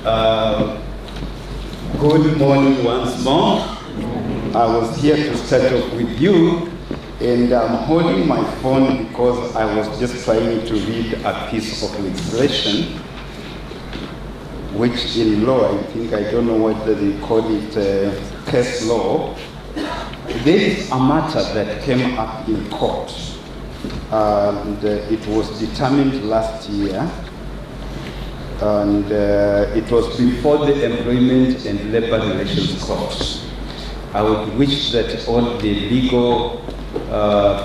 Good morning once more. I was here to start off with you, and I'm holding my phone because I was just trying to read a piece of legislation, which in law, I think, I don't know what they call it, case law. There is a matter that came up in court, and it was determined last year, and it was before the Employment and Labor Relations Court. I would wish that all the legal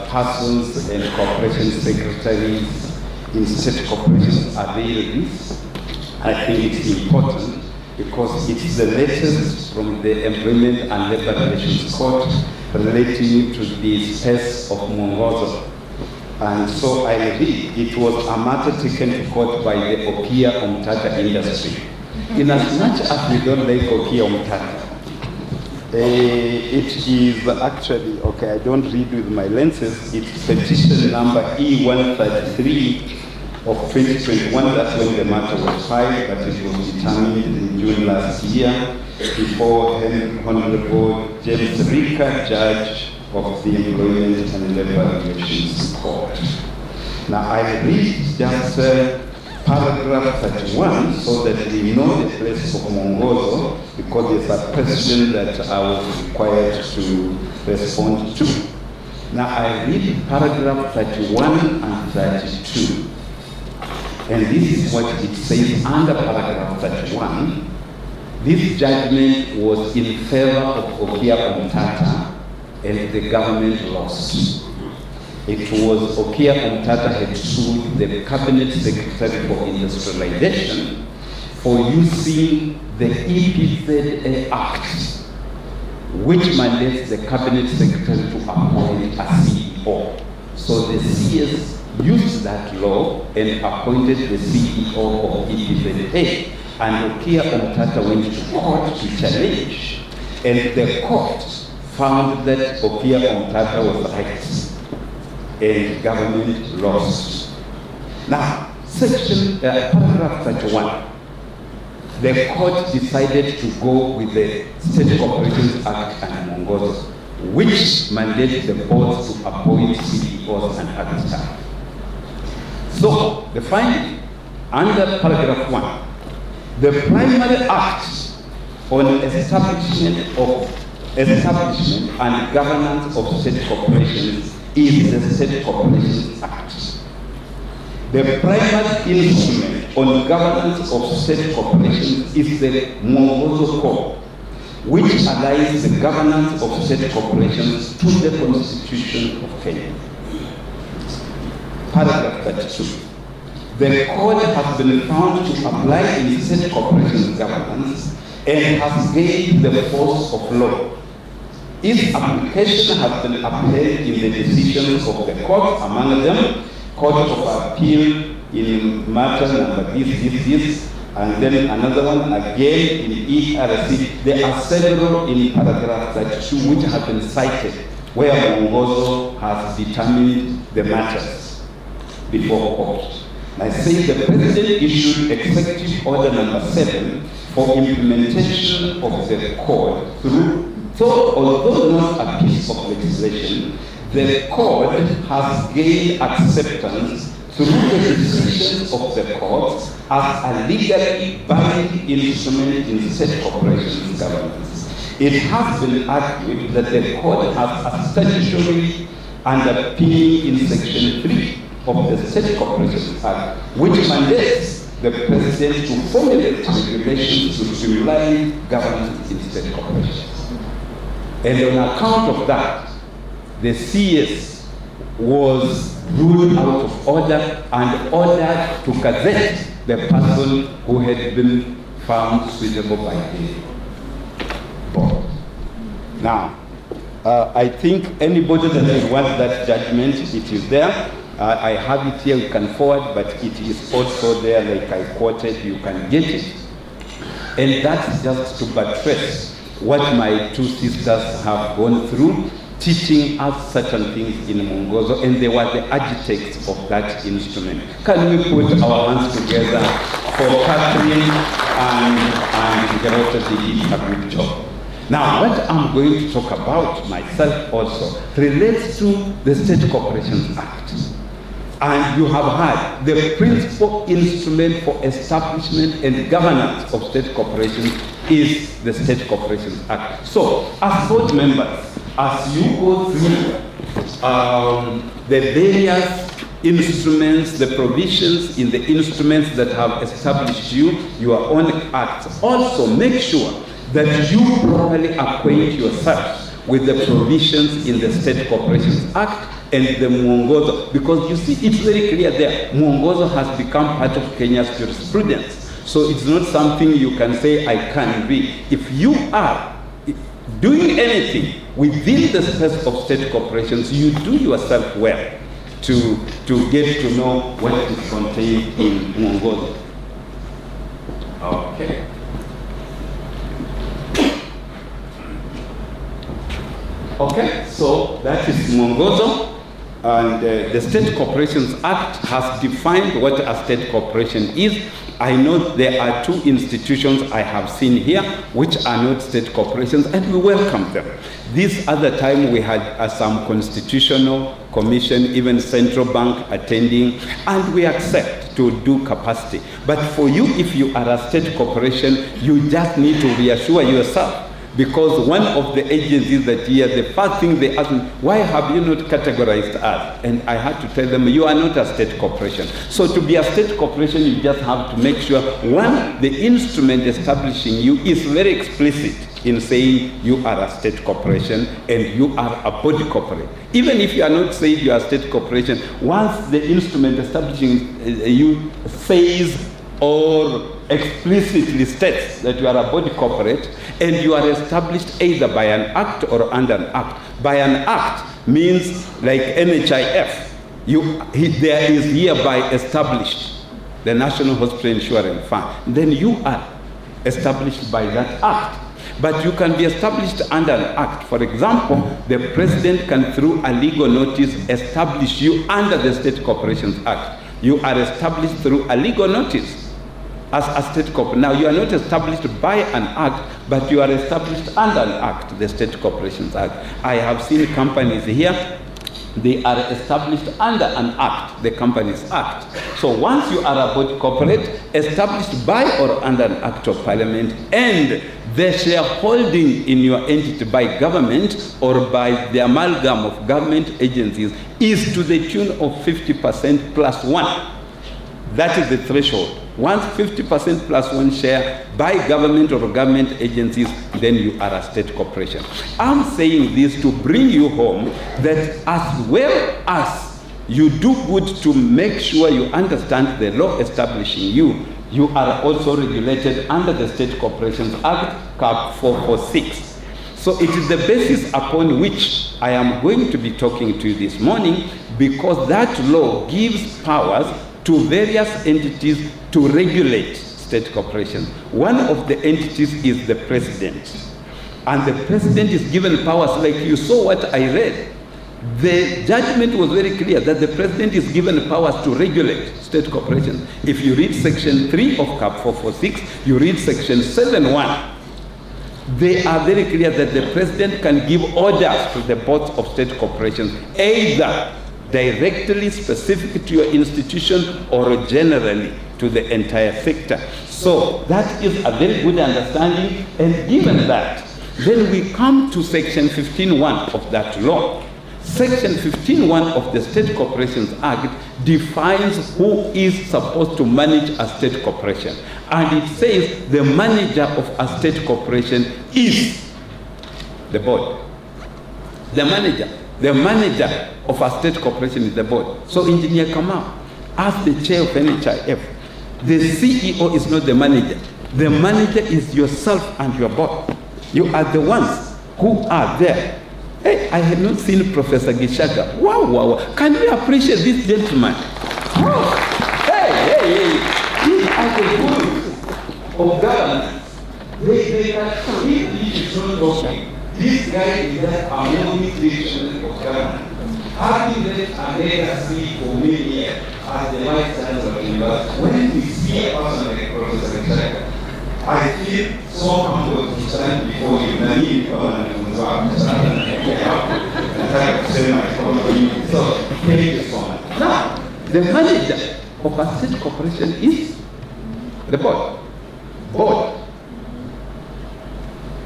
persons and corporation secretaries in state corporations avail this. I think it's important because it's the latest from the Employment and Labor Relations Court relating to the space of Mwongozo. And so I read, it was a matter taken to court by the Okia Omtata industry. In as much as we don't like Okia Omtata, it is actually, okay, I don't read with my lenses, it's petition number E133 of 2021, that's when the matter was filed, but it was determined in June last year before Honorable James Rika, Judge of the Employment and Labor Relations Court. Now I read just paragraph 31 so that we know the place of Mwongozo, because there's a question that I was required to respond to. Now I read paragraph 31 and 32. And this is what it says under paragraph 31. This judgment was in favor of Okia Omtata, and the government lost. It was Okia Omtata had sued the Cabinet Secretary for Industrialization for using the EPZA Act, which mandates the Cabinet Secretary to appoint a CEO. So the CS used that law and appointed the CEO of EPZA. And Okia Omtata went to court to challenge, and the court found that Okia Omtata was right, and government lost. Now, paragraph 31, the court decided to go with the State Corporations Act and Mwongozo, which mandated the boards to appoint CEOs and other staff. So, the finding under paragraph 1, the primary act on establishment and governance of state corporations is the State Corporations Act. The primary instrument on governance of state corporations is the Mwongozo Code, which aligns the governance of state corporations to the Constitution of Kenya. Paragraph 32. The code has been found to apply in state corporations governance and has gained the force of law. Its application has been upheld in the decisions of the court, among them, Court of Appeal in matter number this, and then another one again in ERC. There are several in paragraph 32 which have been cited, where Mwongozo has determined the matters before court. I say the President issued Executive Order number 7 for implementation of the code through. So, although not a piece of legislation, the code has gained acceptance through the decisions of the courts as a legally binding instrument in state corporations governance. It has been argued that the code has a statutory underpinning in Section 3 of the State Corporations Act, which mandates the President to formulate regulations to streamline governance in state corporations. And on account of that, the CS was ruled out of order and ordered to gazette the person who had been found suitable by the board. Now, I think anybody that wants that judgment, it is there. I have it here, you can forward, but it is also there, like I quoted, you can get it. And that's just to buttress what my two sisters have gone through teaching us certain things in Mwongozo, and they were the architects of that instrument. Can we put our hands together for Catherine and Gerota? They did a good job. Now, what I'm going to talk about myself also relates to the State Corporations Act. And you have heard the principal instrument for establishment and governance of state corporations is the State Corporations Act. So, as board members, as you go through the various instruments, the provisions in the instruments that have established you, your own acts, also make sure that you properly acquaint yourself with the provisions in the State Corporations Act and the Mwongozo, because you see it's very clear there. Mwongozo has become part of Kenya's jurisprudence. So it's not something you can say, I can read. If you are doing anything within the space of state corporations, you do yourself well to get to know what is contained in Mwongozo. Okay. Okay, so that is Mwongozo. And the State Corporations Act has defined what a state corporation is. I know there are two institutions I have seen here which are not state corporations, and we welcome them. This other time we had some constitutional commission, even central bank attending, and we accept to do capacity. But for you, if you are a state corporation, you just need to reassure yourself. Because one of the agencies that year, the first thing they asked me, why have you not categorized us? And I had to tell them, you are not a state corporation. So to be a state corporation, you just have to make sure, one, the instrument establishing you is very explicit in saying you are a state corporation and you are a body corporate. Even if you are not saying you are a state corporation, once the instrument establishing you says or explicitly states that you are a body corporate and you are established either by an act or under an act. By an act means like NHIF, there is hereby established the National Hospital Insurance Fund. Then you are established by that act. But you can be established under an act. For example, the president can, through a legal notice, establish you under the State Corporations Act. You are established through a legal notice as a state corporation. Now, you are not established by an act, but you are established under an act, the State Corporations Act. I have seen companies here, they are established under an act, the Companies Act. So once you are a body corporate, established by or under an act of parliament, and the shareholding in your entity by government or by the amalgam of government agencies is to the tune of 50% plus one. That is the threshold. Once 50% plus one share by government or government agencies, then you are a state corporation. I'm saying this to bring you home that as well as you do good to make sure you understand the law establishing you, you are also regulated under the State Corporations Act, Cap 446. So it is the basis upon which I am going to be talking to you this morning, because that law gives powers to various entities to regulate state corporations. One of the entities is the president. And the president is given powers, like you saw what I read. The judgment was very clear that the president is given powers to regulate state corporations. If you read section 3 of Cap 446, you read section 7.1, they are very clear that the president can give orders to the boards of state corporations, either directly specific to your institution or generally to the entire sector. So that is a very good understanding, and given that, then we come to section 15.1 of that law. Section 15.1 of the State Corporations Act defines who is supposed to manage a state corporation. And it says the manager of a state corporation is the board. The manager of a state corporation is the board. So Engineer Kamau, as the chair of NHIF, the CEO is not the manager. The manager is yourself and your board. You are the ones who are there. Hey, I had not seen Professor Gishaga. Wow. Can we appreciate this gentleman? Oh, hey. These are the rules of governance. They can see this is not working. This guy is that harmonic dictionary of government. Having led a legacy for many years as the vice chancellor of the university, when we see a person like Professor Kachaka, I feel so humble to stand before you. So, thank you so much. Now, the manager of a state corporation is the board.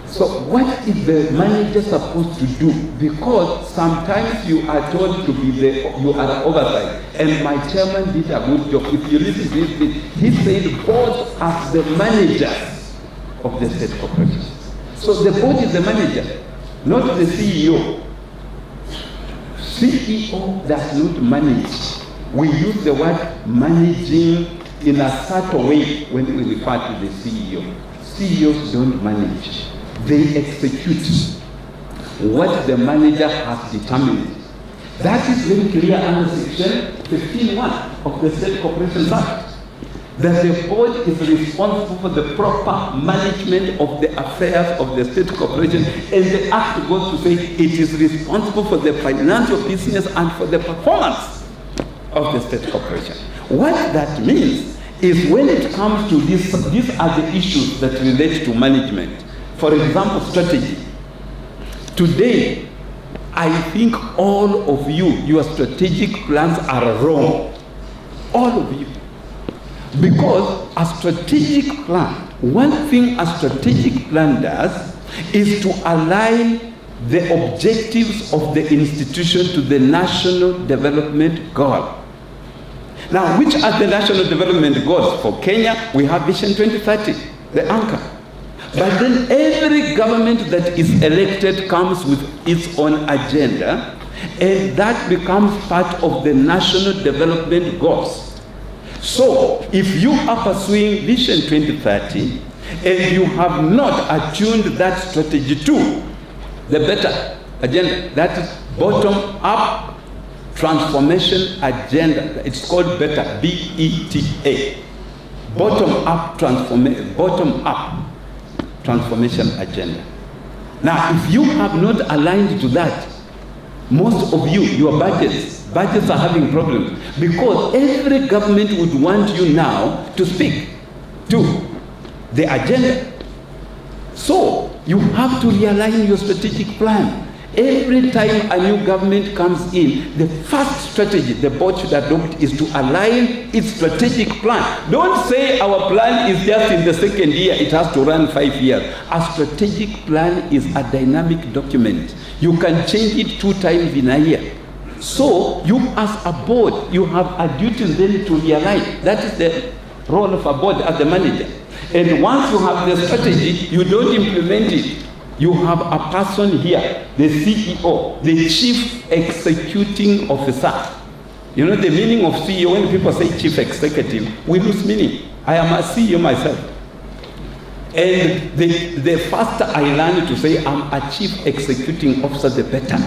So what is the manager supposed to do? Because sometimes you are told to be you are oversight. And my chairman did a good job. If you listen to this, he said boards as the managers of the state corporations. So the board is the manager, not the CEO. CEO does not manage. We use the word managing in a subtle way when we refer to the CEO. CEOs don't manage. They execute what the manager has determined. That is very clear under section 15.1 of the State Corporations Act. That the board is responsible for the proper management of the affairs of the state corporation, and the act goes to say it is responsible for the financial business and for the performance of the state corporation. What that means is when it comes to this, these are the issues that relate to management. For example, strategy. Today, I think all of you, your strategic plans are wrong. All of you. Because a strategic plan, one thing a strategic plan does is to align the objectives of the institution to the national development goal. Now, which are the national development goals? For Kenya, we have Vision 2030, the anchor. But then every government that is elected comes with its own agenda, and that becomes part of the national development goals. So, if you are pursuing Vision 2030, and you have not attuned that strategy to the better agenda, that is bottom-up transformation agenda. It's called better, B-E-T-A. Bottom-up transformation agenda. Now, if you have not aligned to that, most of you, your budgets are having problems, because every government would want you now to speak to the agenda. So, you have to realign your strategic plan. Every time a new government comes in, the first strategy the board should adopt is to align its strategic plan. Don't say our plan is just in the second year, it has to run 5 years. A strategic plan is a dynamic document. You can change it 2 times in a year. So, you as a board, you have a duty then to realign. That is the role of a board as the manager. And once you have the strategy, you don't implement it. You have a person here, the CEO, the Chief Executing Officer. You know the meaning of CEO, when people say Chief Executive, we lose meaning. I am a CEO myself. And the faster I learn to say I'm a Chief Executing Officer, the better.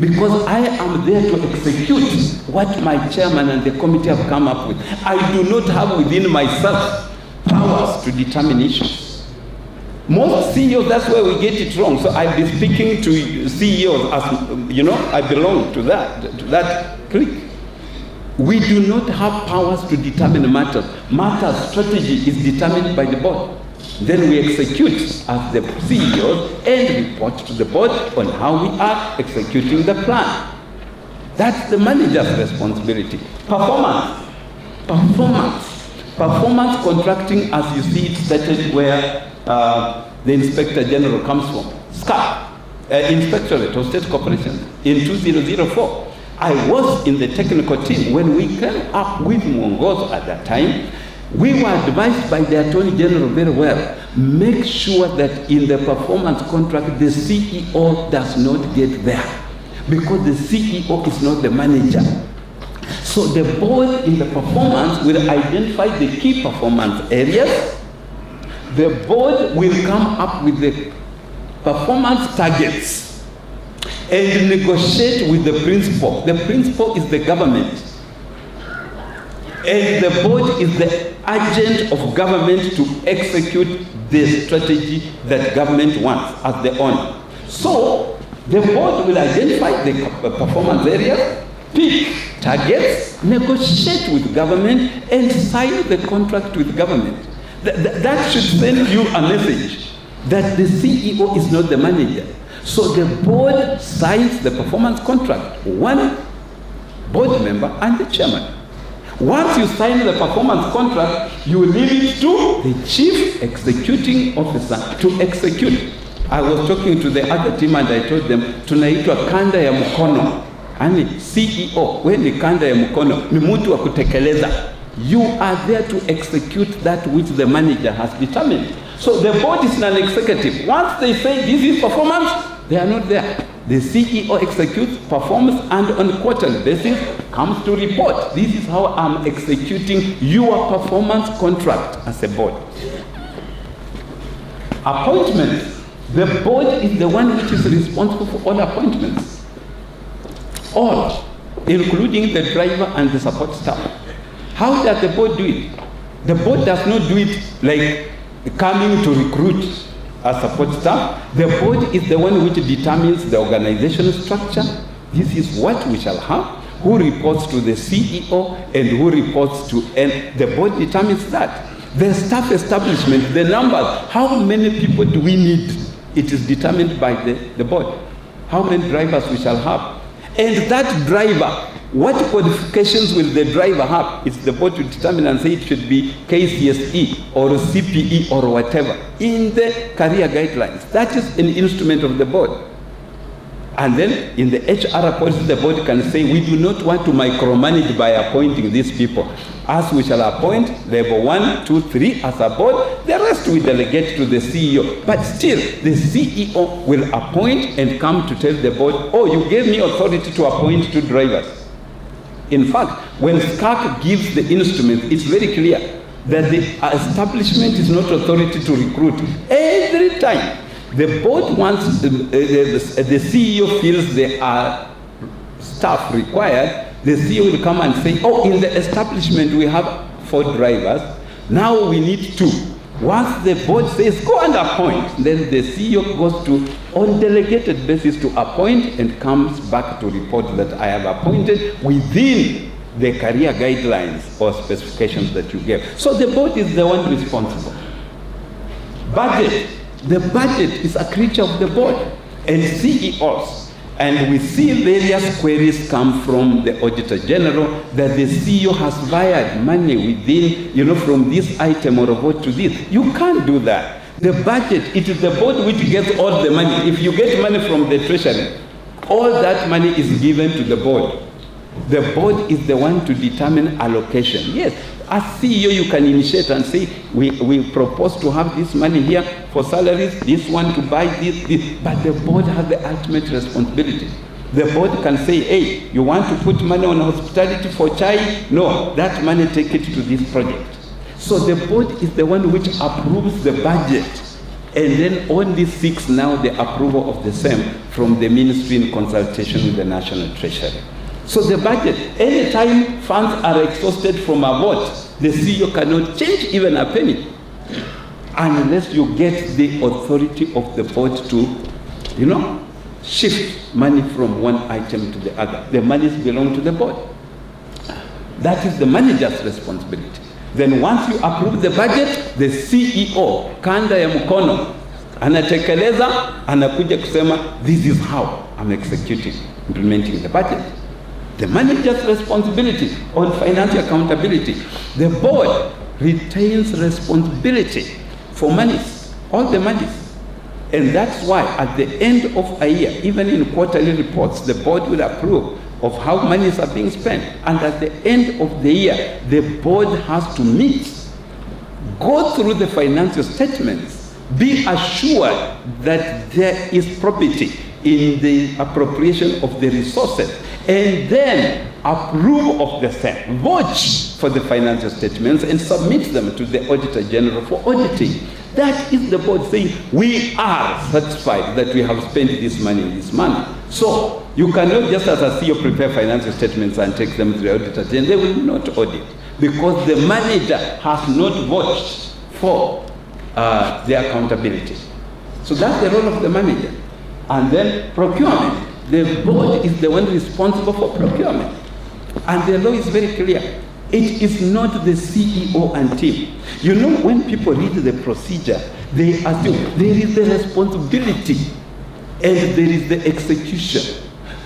Because I am there to execute what my chairman and the committee have come up with. I do not have within myself powers to determine issues. Most CEOs, that's where we get it wrong. So I'll be speaking to CEOs as, you know, I belong to that clique. We do not have powers to determine matters. Matters strategy is determined by the board. Then we execute as the CEOs and report to the board on how we are executing the plan. That's the manager's responsibility. Performance contracting, as you see it stated where the Inspector General comes from. SCAP, Inspectorate of State Corporations, in 2004. I was in the technical team when we came up with Mwongozo at that time. We were advised by the Attorney General very well. Make sure that in the performance contract, the CEO does not get there, because the CEO is not the manager. So the board in the performance will identify the key performance areas. The board will come up with the performance targets and negotiate with the principal. The principal is the government. And the board is the agent of government to execute the strategy that government wants as the owner. So the board will identify the performance areas, pick targets, negotiate with government, and sign the contract with government. That should send you a message that the CEO is not the manager. So the board signs the performance contract, one board member and the chairman. Once you sign the performance contract, you leave it to the chief executing officer to execute. I was talking to the other team and I told them, tunaitwa kanda ya mkono. Ani CEO, when ni kanda ya mkono, ni mtu wa kutekeleza. You are there to execute that which the manager has determined. So the board is an executive. Once they say this is performance, they are not there. The CEO executes, performs, and on a quarterly basis comes to report. This is how I'm executing your performance contract as a board. Appointments. The board is the one which is responsible for all appointments. All, including the driver and the support staff. How does the board do it? The board does not do it like coming to recruit a support staff. The board is the one which determines the organizational structure. This is what we shall have. Who reports to the CEO and who reports to, and the board determines that. The staff establishment, the numbers, how many people do we need? It is determined by the board. How many drivers we shall have. And that driver, what qualifications will the driver have? It's the board to determine and say it should be KCSE or CPE or whatever in the career guidelines. That is an instrument of the board. And then in the HR policy, the board can say, we do not want to micromanage by appointing these people. As we shall appoint level 1, 2, 3 as a board, the rest we delegate to the CEO. But still, the CEO will appoint and come to tell the board, oh, you gave me authority to appoint 2 drivers. In fact, when SCAC gives the instrument, it's very clear that the establishment is not authority to recruit. Every time the board wants, the CEO feels there are staff required, the CEO will come and say, oh, in the establishment we have 4 drivers, now we need 2. Once the board says, go and appoint, then the CEO goes to, on delegated basis, to appoint and comes back to report that I have appointed within the career guidelines or specifications that you gave. So the board is the one responsible. Budget. The budget is a creature of the board and CEOs. And we see various queries come from the Auditor General that the CEO has wired money within, from this item or what to this. You can't do that. The budget, it is the board which gets all the money. If you get money from the treasury, all that money is given to the board. The board is the one to determine allocation. Yes, as CEO you can initiate and say, we propose to have this money here for salaries, this one to buy this, but the board has the ultimate responsibility. The board can say, hey, you want to put money on hospitality for Chai? No, that money take it to this project. So the board is the one which approves the budget, and then only seeks now the approval of the same from the ministry in consultation with the National Treasury. So the budget, anytime funds are exhausted from a board, the CEO cannot change even a penny unless you get the authority of the board to, shift money from one item to the other. The monies belong to the board. That is the manager's responsibility. Then once you approve the budget, the CEO, kanda ya mkono, anatekeleza, anakuja kusema, this is how I'm implementing the budget. The manager's responsibility on financial accountability. The board retains responsibility for monies, all the monies. And that's why at the end of a year, even in quarterly reports, the board will approve of how monies are being spent. And at the end of the year, the board has to meet, go through the financial statements, be assured that there is probity in the appropriation of the resources, and then approve of the same, watch for the financial statements and submit them to the Auditor General for auditing. That is the board saying, we are satisfied that we have spent this money in this manner. So you cannot just as a CEO prepare financial statements and take them to the Auditor General. They will not audit because the manager has not watched for the accountability. So that's the role of the manager. and then procurement. The board is the one responsible for procurement. And the law is very clear. It is not the CEO and team. You know, when people read the procedure, they assume there is the responsibility and there is the execution.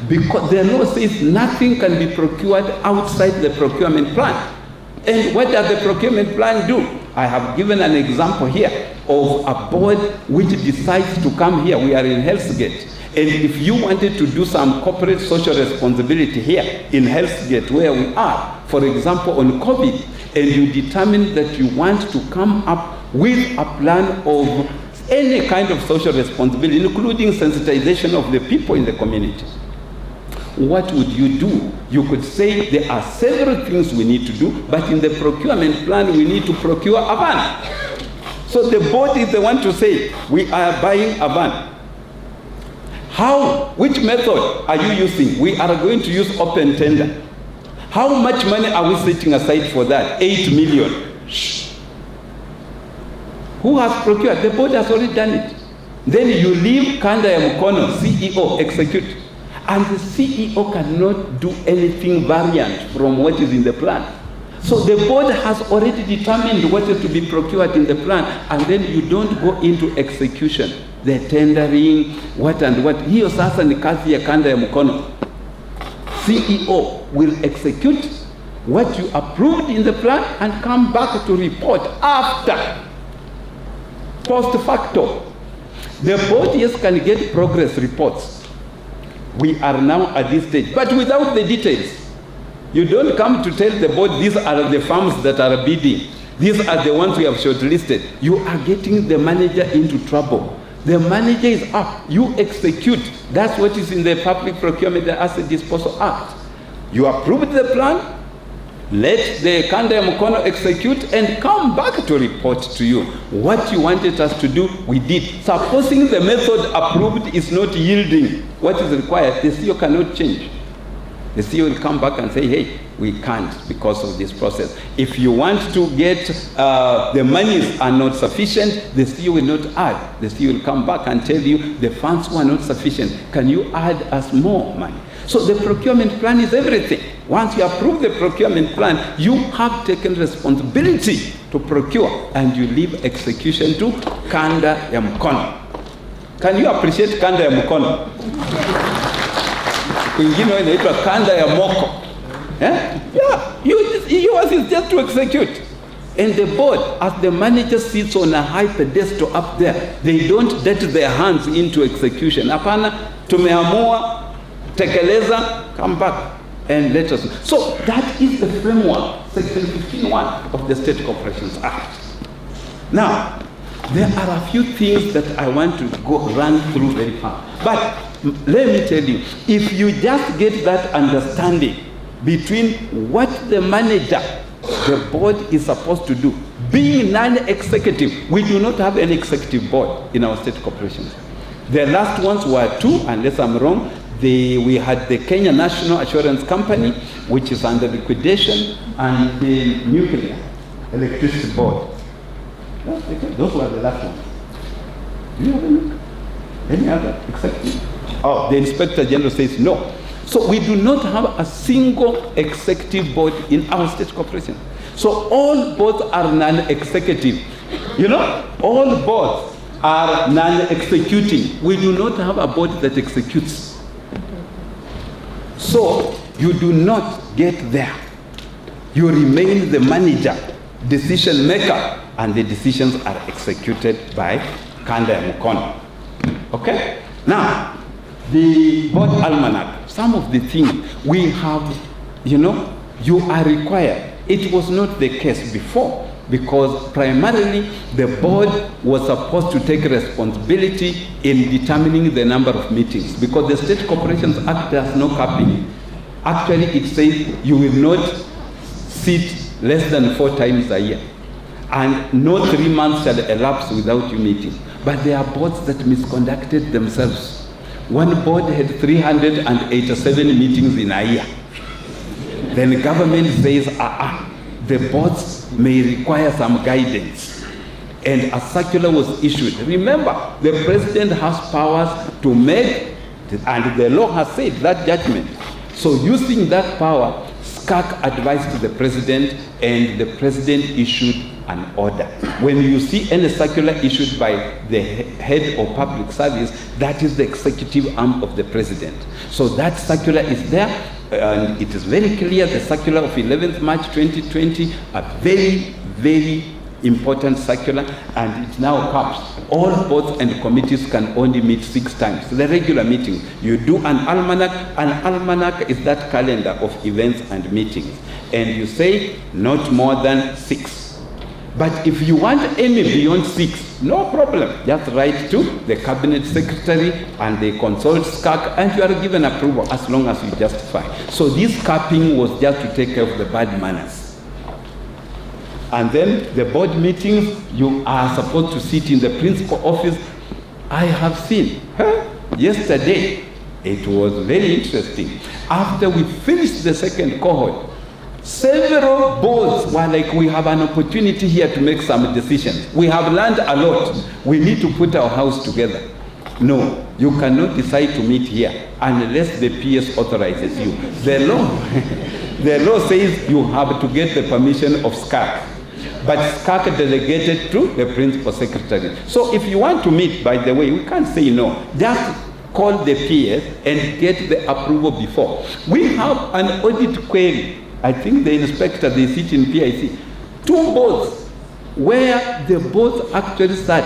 Because the law says nothing can be procured outside the procurement plan. And what does the procurement plan do? I have given an example here of a board which decides to come here. We are in Hellsgate. And if you wanted to do some corporate social responsibility here in Hellsgate where we are, for example on COVID, and you determine that you want to come up with a plan of any kind of social responsibility, including sensitization of the people in the community, what would you do? You could say there are several things we need to do, but in the procurement plan we need to procure a van. So the board is the one to say, we are buying a van. How, which method are you using? We are going to use open tender. How much money are we setting aside for that? 8 million. Shh. Who has procured? The board has already done it. Then you leave Kanda ya Mkono, CEO, execute. And the CEO cannot do anything variant from what is in the plan. So the board has already determined what is to be procured in the plan, and then you don't go into execution, the tendering, what and what. Hiyo sasa ni kazi ya Kanda ya Mkono. CEO will execute what you approved in the plan and come back to report after, post facto. The board, yes, can get progress reports. We are now at this stage, but without the details. You don't come to tell the board, these are the firms that are bidding. These are the ones we have shortlisted. You are getting the manager into trouble. The manager is up. You execute. That's what is in the Public Procurement and Asset Disposal Act. You approved the plan, let the Kanda ya Mkono execute and come back to report to you. What you wanted us to do, we did. Supposing the method approved is not yielding what is required, the CEO cannot change. The CEO will come back and say, hey, we can't because of this process. If you want to get the monies are not sufficient, the CEO will not add. The CEO will come back and tell you the funds were not sufficient. Can you add us more money? So the procurement plan is everything. Once you approve the procurement plan, you have taken responsibility to procure and you leave execution to Kanda ya Mkono. Can you appreciate Kanda ya Mkono? Kwingine inaitwa Kanda ya Moko. Yeah, yours is just to execute. And the board, as the manager sits on a high pedestal up there, they don't let their hands into execution. Hapana, tumeamua, tekeleza, come back and let us. So that is the framework, section 15.1 of the State Corporations Act. Now, there are a few things that I want to run through very fast. But let me tell you, if you just get that understanding between what the manager, the board is supposed to do, being non-executive, we do not have an executive board in our state corporations. The last ones were two, unless I'm wrong. We had the Kenya National Assurance Company, which is under liquidation, and the Nuclear Electricity Board. Those were the last ones. Do you have any other executive? Oh, the Inspector General says no. So we do not have a single executive board in our state corporation. So all boards are non-executive. You know, all boards are non-executing. We do not have a board that executes. So you do not get there. You remain the manager, decision maker, and the decisions are executed by Kanda ya Mkono. Okay? Now, the board almanac, some of the things we have, you are required. It was not the case before, because primarily the board was supposed to take responsibility in determining the number of meetings, because the State Corporations Act has no capping. Actually, it says you will not sit less than 4 times a year, and no 3 months shall elapse without you meeting. But there are boards that misconducted themselves. One board had 387 meetings in a year. Then the government says, the boards may require some guidance. and a circular was issued. Remember, the president has powers to make, and the law has said that judgment. So using that power, SCAC advised to the president, and the president issued an order. When you see any circular issued by the head of public service, that is the executive arm of the president. So that circular is there, and it is very clear, the circular of 11th March 2020, a very, very important circular, and it now caps. All boards and committees can only meet 6 times. The regular meeting, you do an almanac. An almanac is that calendar of events and meetings. And you say not more than 6. But if you want any beyond 6, no problem. Just write to the cabinet secretary and they consult SCAC and you are given approval as long as you justify. So this capping was just to take care of the bad manners. And then the board meetings, you are supposed to sit in the principal office. I have seen, yesterday, it was very interesting. After we finished the second cohort, several boards were like, we have an opportunity here to make some decisions. We have learned a lot. We need to put our house together. No, you cannot decide to meet here unless the PS authorizes you. The law says you have to get the permission of SCAC. But SCAC delegated to the principal secretary. So if you want to meet, by the way, we can't say no. Just call the PS and get the approval before. We have an audit query. I think the inspector, they sit in PIC. 2 boards where the boards actually start.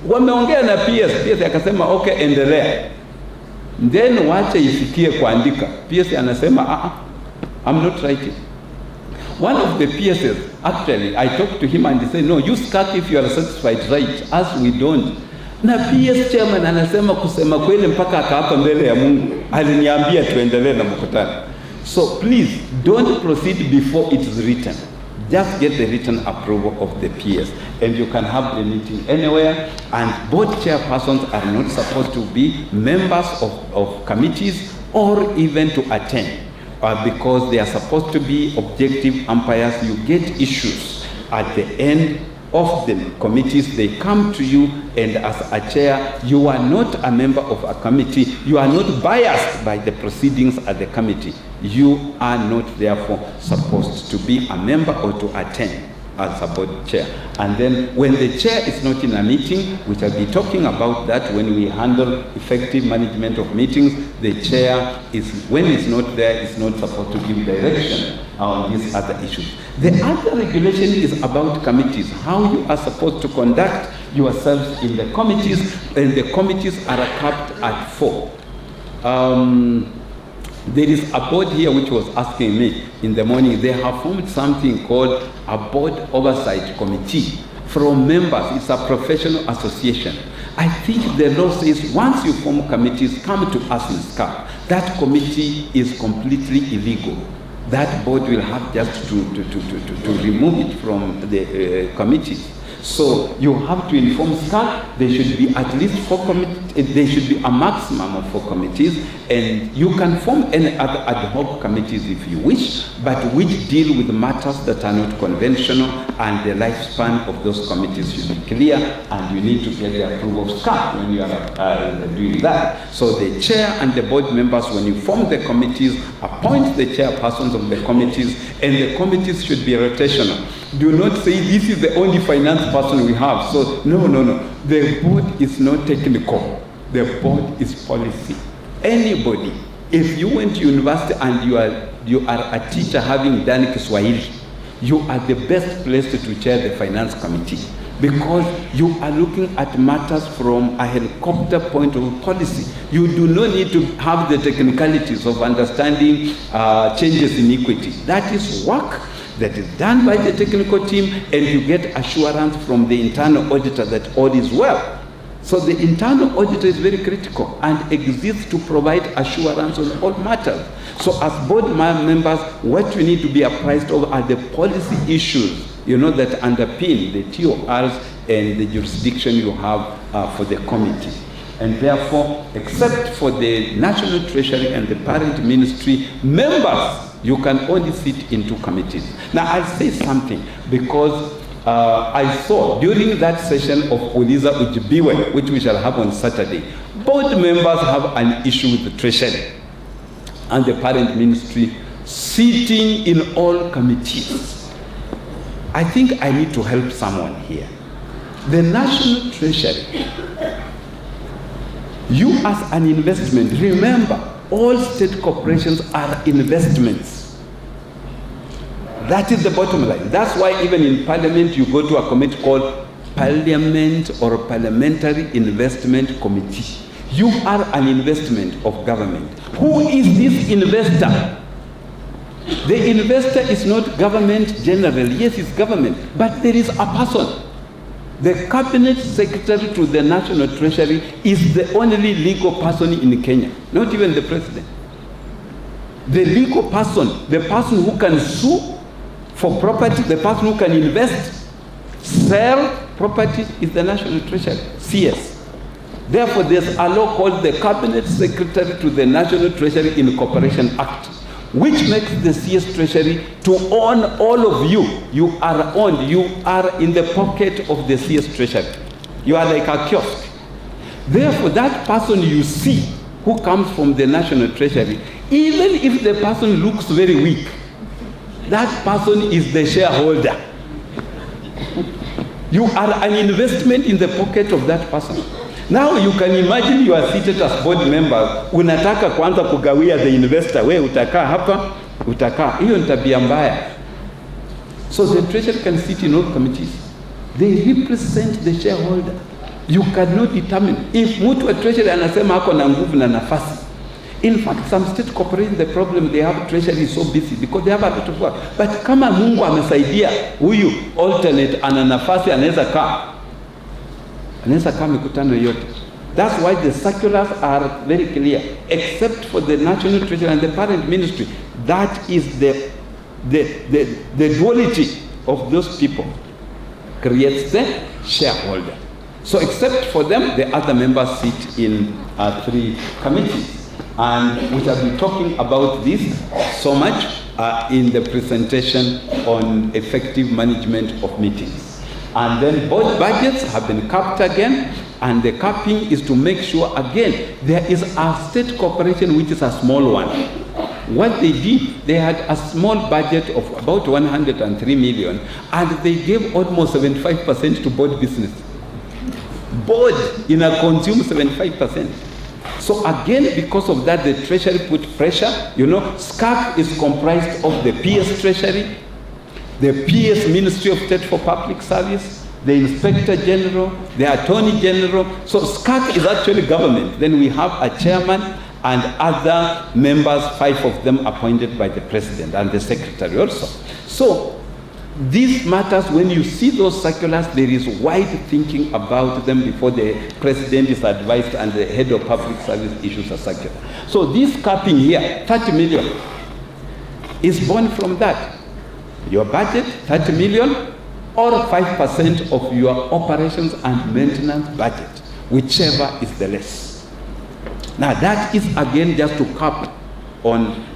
Wameongea na PS akasema okay, endelea. Then wache isikie kuandika. PS anasema I'm not writing. One of the PSs, actually, I talked to him and he said, no, you SCAC if you are satisfied, right, as we don't. Na PS chairman anasema kusema kweli mpaka akaapa mbele ya Mungu, aliniambia tuendelee na mkutano. So please, don't proceed before it is written. Just get the written approval of the PS and you can have the meeting anywhere, and board chairpersons are not supposed to be members of committees or even to attend. Because they are supposed to be objective umpires. You get issues at the end of the committees, they come to you, and as a chair, you are not a member of a committee, you are not biased by the proceedings at the committee. You are not therefore supposed to be a member or to attend as a board chair. And then when the chair is not in a meeting, we shall be talking about that when we handle effective management of meetings, the chair is, when it's not there, is not supposed to give direction on these other issues. The other regulation is about committees, how you are supposed to conduct yourselves in the committees, and the committees are capped at 4. There is a board here which was asking me in the morning, they have formed something called a board oversight committee from members. It's a professional association. I think the law says once you form committees, come to us in SCAC. That committee is completely illegal. That board will have just to remove it from the committees. So you have to inform SCAC. There should be at least 4 committees. There should be a maximum of 4 committees, and you can form any other ad hoc committees if you wish, but which deal with matters that are not conventional, and the lifespan of those committees should be clear, and you need to get the approval of SCAC when you are doing that. So the chair and the board members, when you form the committees, appoint the chairpersons of the committees, and the committees should be rotational. Do not say this is the only finance person we have. So no. The board is not technical. The board is policy. Anybody, if you went to university and you are a teacher having done Kiswahili, you are the best place to chair the finance committee, because you are looking at matters from a helicopter point of policy. You do not need to have the technicalities of understanding changes in equity. That is work that is done by the technical team, and you get assurance from the internal auditor that all is well. So the internal auditor is very critical and exists to provide assurance on all matters. So as board members, what we need to be apprised of are the policy issues, that underpin the TORs and the jurisdiction you have for the committee. And therefore, except for the National Treasury and the parent ministry, members, you can only sit in 2 committees. Now, I'll say something, because I saw during that session of Uliza Ujibiwe, which we shall have on Saturday, board members have an issue with the treasury and the parent ministry sitting in all committees. I think I need to help someone here. The National Treasury, you as an investment, remember, all state corporations are investments. That is the bottom line. That's why even in Parliament, you go to a committee called Parliament or Parliamentary Investment Committee. You are an investment of government. Who is this investor? The investor is not government generally. Yes, it's government, but there is a person. The Cabinet Secretary to the National Treasury is the only legal person in Kenya, not even the president. The legal person, the person who can sue for property, the person who can invest, sell property is the National Treasury, CS. Therefore, there's a law called the Cabinet Secretary to the National Treasury Incorporation Act, which makes the CS Treasury to own all of you. You are owned. You are in the pocket of the CS Treasury. You are like a kiosk. Therefore, that person you see who comes from the National Treasury, even if the person looks very weak, that person is the shareholder. You are an investment in the pocket of that person. Now you can imagine you are seated as board member, unataka kwanza kugawia the investor, we utakaa hapa, utakaa. Hiyo ni tabia mbaya. So the treasury can sit in all committees. They represent the shareholder. You cannot determine. If mtu wa treasury anasema hako na nguvu na nafasi. In fact, some state corporations, the problem they have treasury is so busy because they have a lot of work. But kama Mungu amesaidia, huyu alternate ana nafasi anaweza kaa mikutano yote. That's why the circulars are very clear, except for the National Treasury and the parent ministry. That is the duality of those people creates the shareholder. So except for them, the other members sit in 3 committees. And we shall be talking about this so much in the presentation on effective management of meetings. And then both budgets have been capped again, and the capping is to make sure, again, there is a state corporation which is a small one. What they did, they had a small budget of about 103 million, and they gave almost 75% to board business. Board consume 75%. So again, because of that, the Treasury put pressure. You know, SCAC is comprised of the PS Treasury, the PS Ministry of State for Public Service, the Inspector General, the Attorney General. So SCAC is actually government. Then we have a chairman and other members, 5 of them appointed by the president and the secretary also. So these matters, when you see those circulars, there is wide thinking about them before the president is advised and the head of public service issues a circular. So this capping here, 30 million, is born from that. Your budget, 30 million, or 5% of your operations and maintenance budget, whichever is the less. Now that is again just to cap on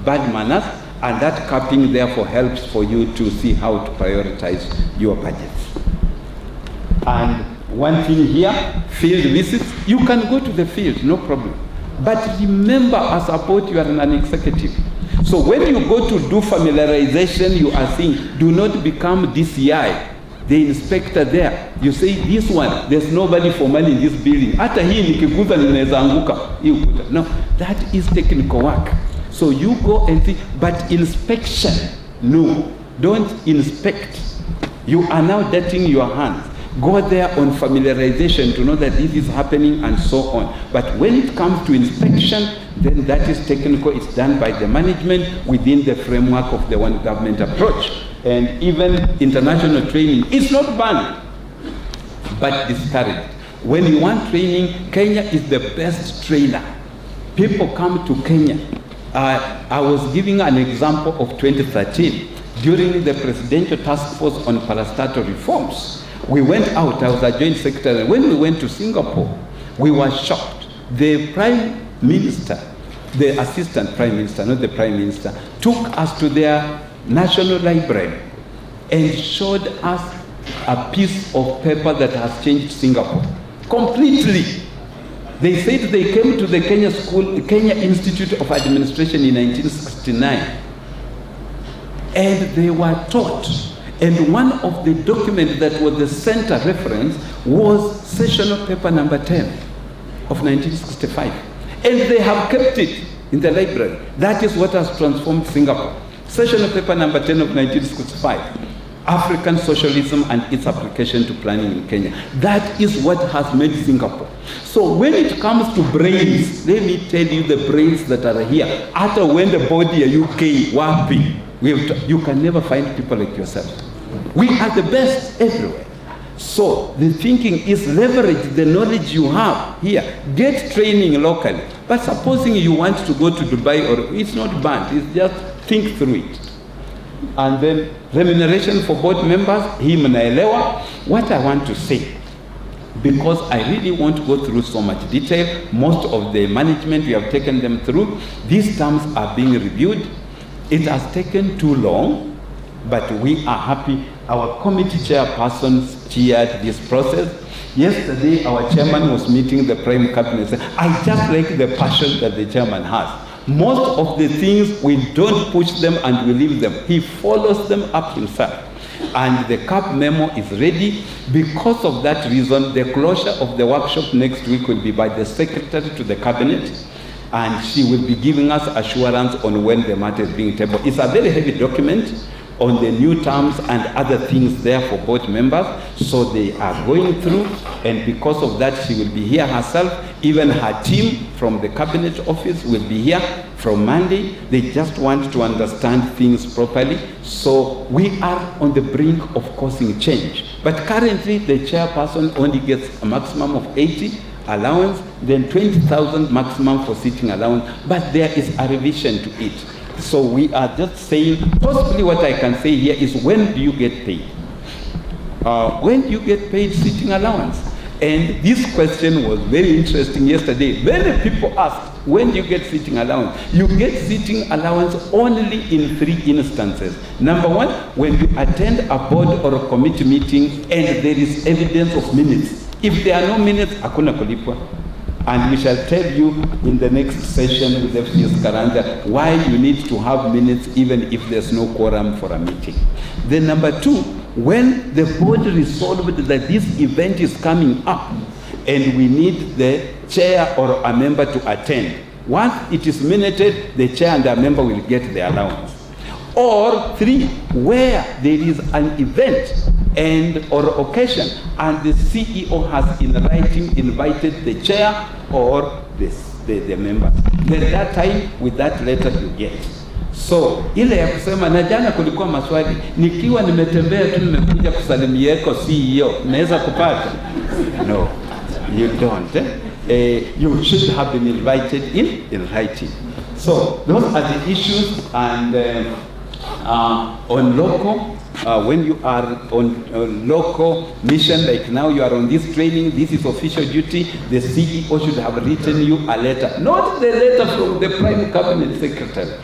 bad manners, and that capping therefore helps for you to see how to prioritize your budgets. And one thing here, field visits, you can go to the field, no problem. But remember, as a board, you are an executive. So when you go to do familiarization, you are saying, do not become DCI, the inspector there. You say, this one, there's nobody for money in this building. Hata hii nikiguza ninaweza anguka. No, that is technical work. So you go and see, but inspection, no, don't inspect. You are now dirtying your hands. Go there on familiarization to know that this is happening and so on. But when it comes to inspection, then that is technical. It's done by the management within the framework of the one government approach. And even international training is not banned, but discouraged. When you want training, Kenya is the best trainer. People come to Kenya. I was giving an example of 2013 during the Presidential Task Force on Parastatal Reforms. We went out, I was a joint secretary. When we went to Singapore, we were shocked. The Prime Minister, the Assistant Prime Minister, not the Prime Minister, took us to their National Library and showed us a piece of paper that has changed Singapore completely. They said they came to the Kenya Institute of Administration in 1969, and they were taught. And one of the documents that was the center reference was sessional paper number 10 of 1965. And they have kept it in the library. That is what has transformed Singapore. Sessional paper number 10 of 1965. African socialism and its application to planning in Kenya. That is what has made Singapore. So when it comes to brains, let me tell you the brains that are here. After when the body UK wapi, you can never find people like yourself. We are the best everywhere. So the thinking is leverage the knowledge you have here. Get training locally. But supposing you want to go to Dubai, or it's not banned, it's just think through it. And then remuneration for board members, hii mnaelewa. What I want to say, because I really won't go through so much detail, most of the management, we have taken them through. These terms are being reviewed. It has taken too long, but we are happy. Our committee chairpersons chaired this process. Yesterday, our chairman was meeting the Prime Cabinet. I just like the passion that the chairman has. Most of the things, we don't push them and we leave them. He follows them up himself. And the CAP memo is ready. Because of that reason, the closure of the workshop next week will be by the secretary to the cabinet, and she will be giving us assurance on when the matter is being tabled. It's a very heavy document on the new terms and other things there for board members. So they are going through, and because of that, she will be here herself. Even her team from the cabinet office will be here from Monday. They just want to understand things properly. So we are on the brink of causing change. But currently, the chairperson only gets a maximum of 80 allowance, then 20,000 maximum for sitting allowance. But there is a revision to it. So we are just saying, possibly what I can say here is, when do you get paid? When do you get paid sitting allowance? And this question was very interesting yesterday. Many people asked, when do you get sitting allowance? You get sitting allowance only in 3 instances. Number one, when you attend a board or a committee meeting and there is evidence of minutes. If there are no minutes, hakuna kulipwa. And we shall tell you in the next session with FCS Karanja why you need to have minutes even if there's no quorum for a meeting. Then number two, when the board resolved that this event is coming up and we need the chair or a member to attend, once it is minuted, the chair and a member will get the allowance. Or 3, where there is an event and or occasion and the CEO has in writing invited the chair or the member, then that time with that letter you get. So ile ya kusema na jana kulikuwa maswali, nikiwa nimetembea tu nimekuja kusalimieko CEO, naweza kupata? No, you don't. You should have been invited in writing. So those are the issues. And on local, when you are on local mission, like now you are on this training, this is official duty, the CEO should have written you a letter, not the letter from the Prime Cabinet Secretary.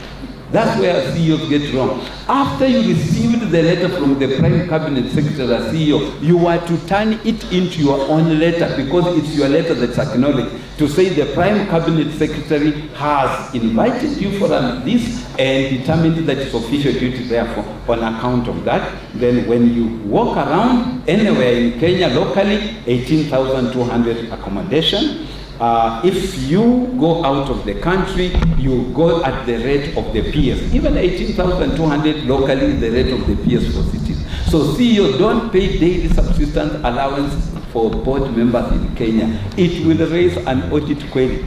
That's where CEOs get wrong. After you received the letter from the Prime Cabinet Secretary as CEO, you are to turn it into your own letter, because it's your letter that's acknowledged, to say the Prime Cabinet Secretary has invited you for this and determined that it's official duty therefore on account of that. Then when you walk around anywhere in Kenya locally, 18,200 accommodation. If you go out of the country, you go at the rate of the PS. Even 18,200 locally, the rate of the PS for cities. So CEO, don't pay daily subsistence allowance for board members in Kenya. It will raise an audit query.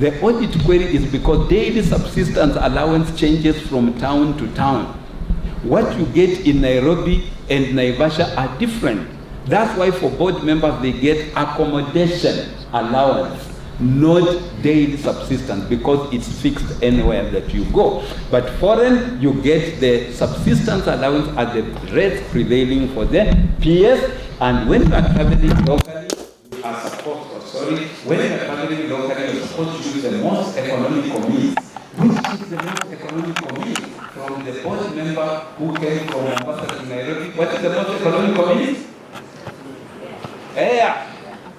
The audit query is because daily subsistence allowance changes from town to town. What you get in Nairobi and Naivasha are different. That's why for board members, they get accommodation allowance, not daily subsistence, because it's fixed anywhere that you go. But foreign, you get the subsistence allowance at the rate prevailing for the PS. And when you are traveling locally, you are supposed, when you are traveling locally, you're supposed to use the most economical means, which is the most economical means? From the board member who came from Mombasa to Nairobi, what is the most economical means? Air.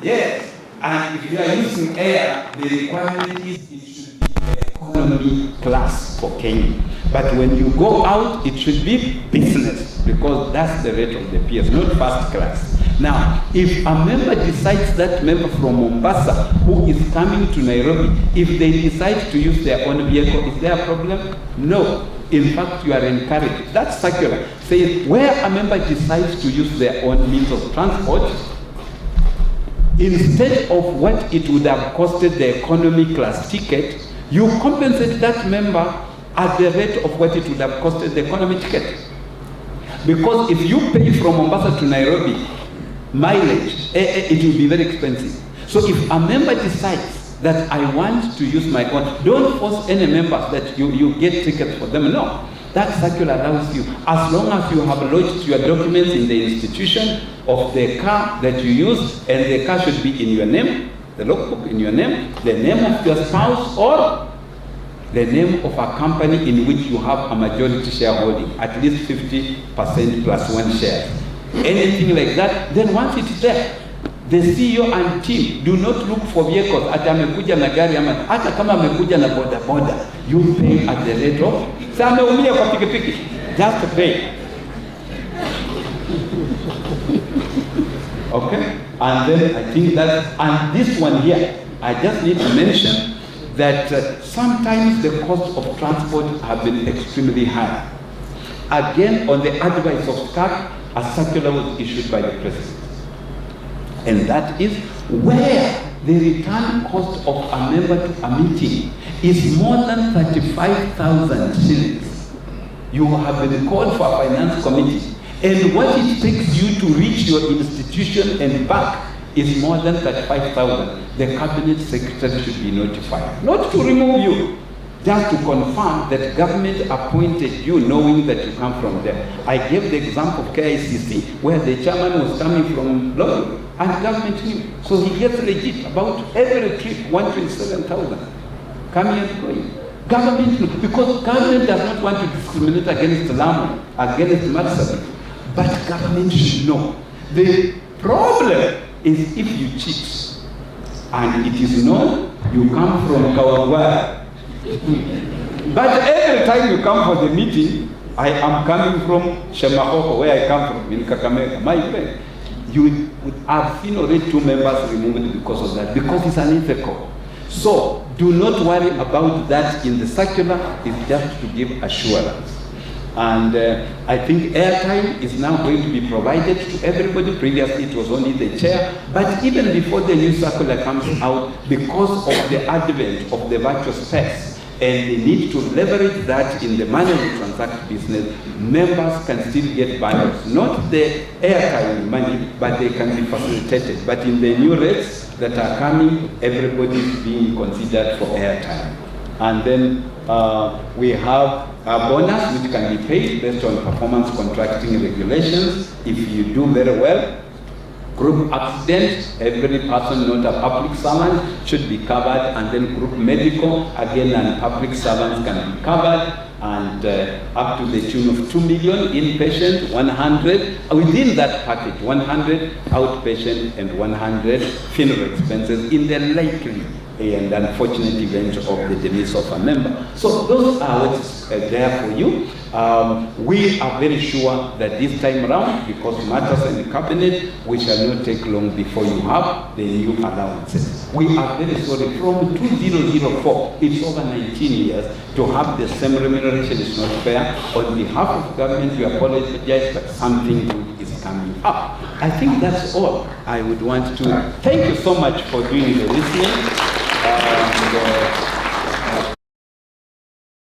Yes. And if you are using air, the requirement is it should be economy class for Kenya. But when you go out, it should be business, because that's the rate of the peers, not first class. Now, if a member decides, that member from Mombasa who is coming to Nairobi, if they decide to use their own vehicle, is there a problem? No. In fact, you are encouraged. That's circular. Says where a member decides to use their own means of transport, instead of what it would have costed the economy class ticket, you compensate that member at the rate of what it would have costed the economy ticket. Because if you pay from Mombasa to Nairobi, mileage, it will be very expensive. So if a member decides that I want to use my own, don't force any members that you get tickets for them. No. That circular allows you, as long as you have lodged your documents in the institution of the car that you use, and the car should be in your name, the logbook in your name, the name of your spouse, or the name of a company in which you have a majority shareholding, at least 50% plus one share. Anything like that, then once it's there, the CEO and team do not look for vehicles. Ata amekuja na gari ama hata kama amekuja na boda boda, you pay at the rate of. Sasa ameumia kwa pikipiki, just pay. Okay, and then I think that, and this one here, I just need to mention that sometimes the cost of transport have been extremely high. Again, on the advice of SCAC, a circular was issued by the president. And that is where the return cost of a member to a meeting is more than 35,000 shillings. You have been called for a finance committee, and what it takes you to reach your institution and back is more than 35,000. The cabinet secretary should be notified. Not to remove you, just to confirm that government appointed you knowing that you come from there. I gave the example of KICC, where the chairman was coming from London, and government knew. So he gets legit about every trip, 127,000 coming and going. Government knew, because government does not want to discriminate against Lamu, against Marsabit, but government should know. The problem is if you cheat, and it is known you come from Kawangwara. But every time you come for the meeting, I am coming from Shemahoho, where I come from, in Kakamega, my friend. You would have seen already 2 members removed because of that, because it's unethical. So do not worry about that in the circular, it's just to give assurance. And I think airtime is now going to be provided to everybody. Previously it was only the chair, but even before the new circular comes out, because of the advent of the virtual space, and they need to leverage that in the manner we transact business, members can still get bundles. Not the airtime money, but they can be facilitated. But in the new rates that are coming, everybody is being considered for airtime. And then we have a bonus which can be paid based on performance contracting regulations. If you do very well, group accident, every person not a public servant should be covered, and then group medical, again, and public servants can be covered, and up to the tune of 2 million inpatient, 100, within that package, 100 outpatient and 100 funeral expenses in the likely and unfortunate event of the demise of a member. So those are what's there for you. We are very sure that this time around, because matters in the cabinet, we shall not take long before you have the new allowances. We are very sorry, from 2004, it's over 19 years, to have the same remuneration is not fair. On behalf of government, we apologize, but something good is coming up. I think that's all I would want to. Thank you so much for doing the listening.